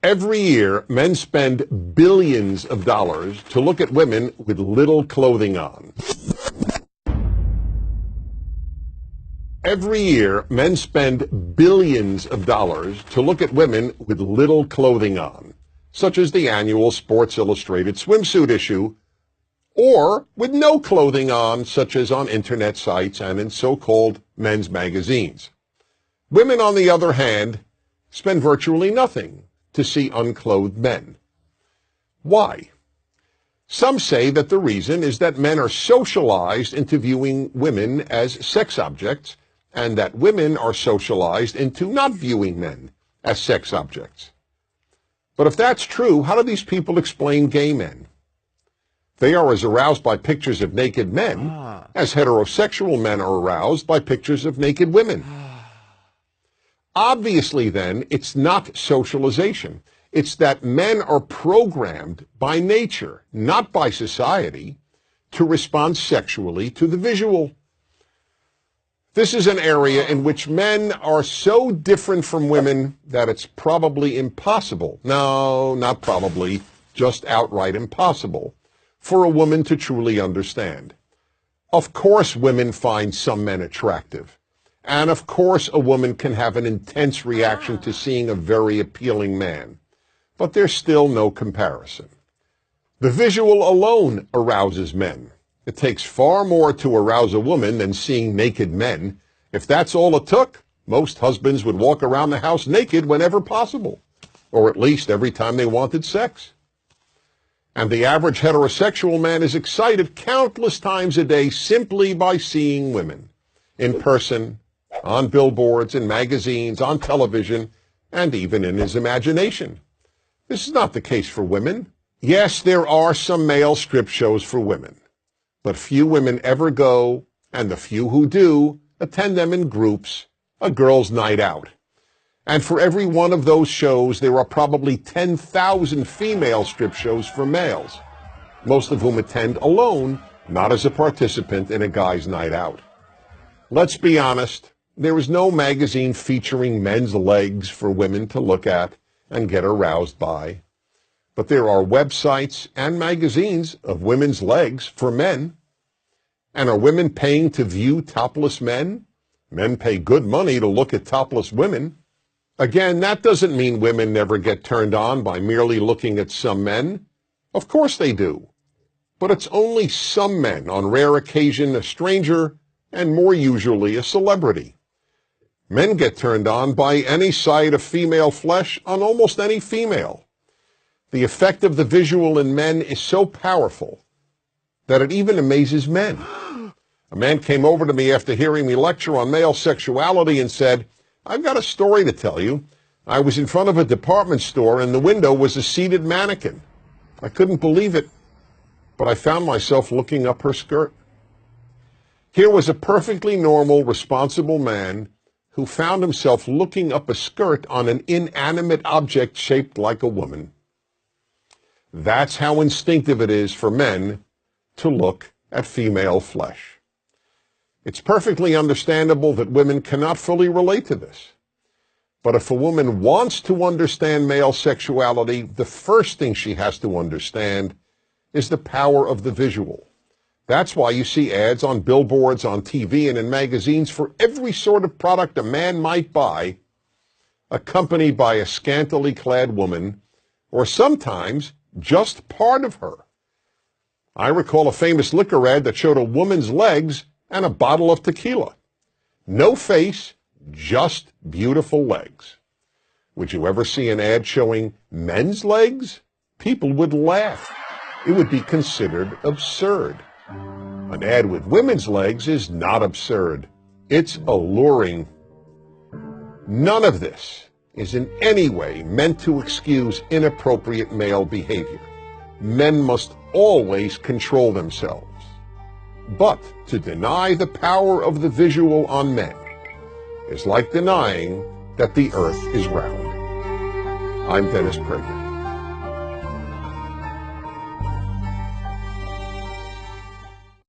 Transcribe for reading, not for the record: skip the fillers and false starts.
Every year, men spend billions of dollars to look at women with little clothing on. Every year, men spend billions of dollars to look at women with little clothing on, such as the annual Sports Illustrated swimsuit issue, or with no clothing on, such as on internet sites and in so-called men's magazines. Women, on the other hand, spend virtually nothing to see unclothed men. Why? Some say that the reason is that men are socialized into viewing women as sex objects, and that women are socialized into not viewing men as sex objects. But if that's true, how do these people explain gay men? They are as aroused by pictures of naked men as heterosexual men are aroused by pictures of naked women. Obviously, then, it's not socialization. It's that men are programmed by nature, not by society, to respond sexually to the visual. This is an area in which men are so different from women that it's probably impossible, no, not probably, just outright impossible, for a woman to truly understand. Of course women find some men attractive. And of course a woman can have an intense reaction to seeing a very appealing man. But there's still no comparison. The visual alone arouses men. It takes far more to arouse a woman than seeing naked men. If that's all it took, most husbands would walk around the house naked whenever possible, or at least every time they wanted sex. And the average heterosexual man is excited countless times a day simply by seeing women, in person, on billboards, in magazines, on television, and even in his imagination. This is not the case for women. Yes, there are some male strip shows for women, but few women ever go, and the few who do attend them in groups, a girls' night out. And for every one of those shows, there are probably 10,000 female strip shows for males, most of whom attend alone, not as a participant in a guy's night out. Let's be honest, there is no magazine featuring men's legs for women to look at and get aroused by. But there are websites and magazines of women's legs for men. And are women paying to view topless men? Men pay good money to look at topless women. Again, that doesn't mean women never get turned on by merely looking at some men. Of course they do. But it's only some men, on rare occasion a stranger, and more usually a celebrity. Men get turned on by any sight of female flesh on almost any female. The effect of the visual in men is so powerful that it even amazes men. A man came over to me after hearing me lecture on male sexuality and said, "I've got a story to tell you. I was in front of a department store and the window was a seated mannequin. I couldn't believe it, but I found myself looking up her skirt." Here was a perfectly normal, responsible man who found himself looking up a skirt on an inanimate object shaped like a woman. That's how instinctive it is for men to look at female flesh. It's perfectly understandable that women cannot fully relate to this. But if a woman wants to understand male sexuality, the first thing she has to understand is the power of the visual. That's why you see ads on billboards, on TV, and in magazines for every sort of product a man might buy, accompanied by a scantily clad woman, or sometimes just part of her. I recall a famous liquor ad that showed a woman's legs and a bottle of tequila. No face, just beautiful legs. Would you ever see an ad showing men's legs? People would laugh. It would be considered absurd. An ad with women's legs is not absurd. It's alluring. None of this is in any way meant to excuse inappropriate male behavior. Men must always control themselves. But to deny the power of the visual on men is like denying that the earth is round. I'm Dennis Prager.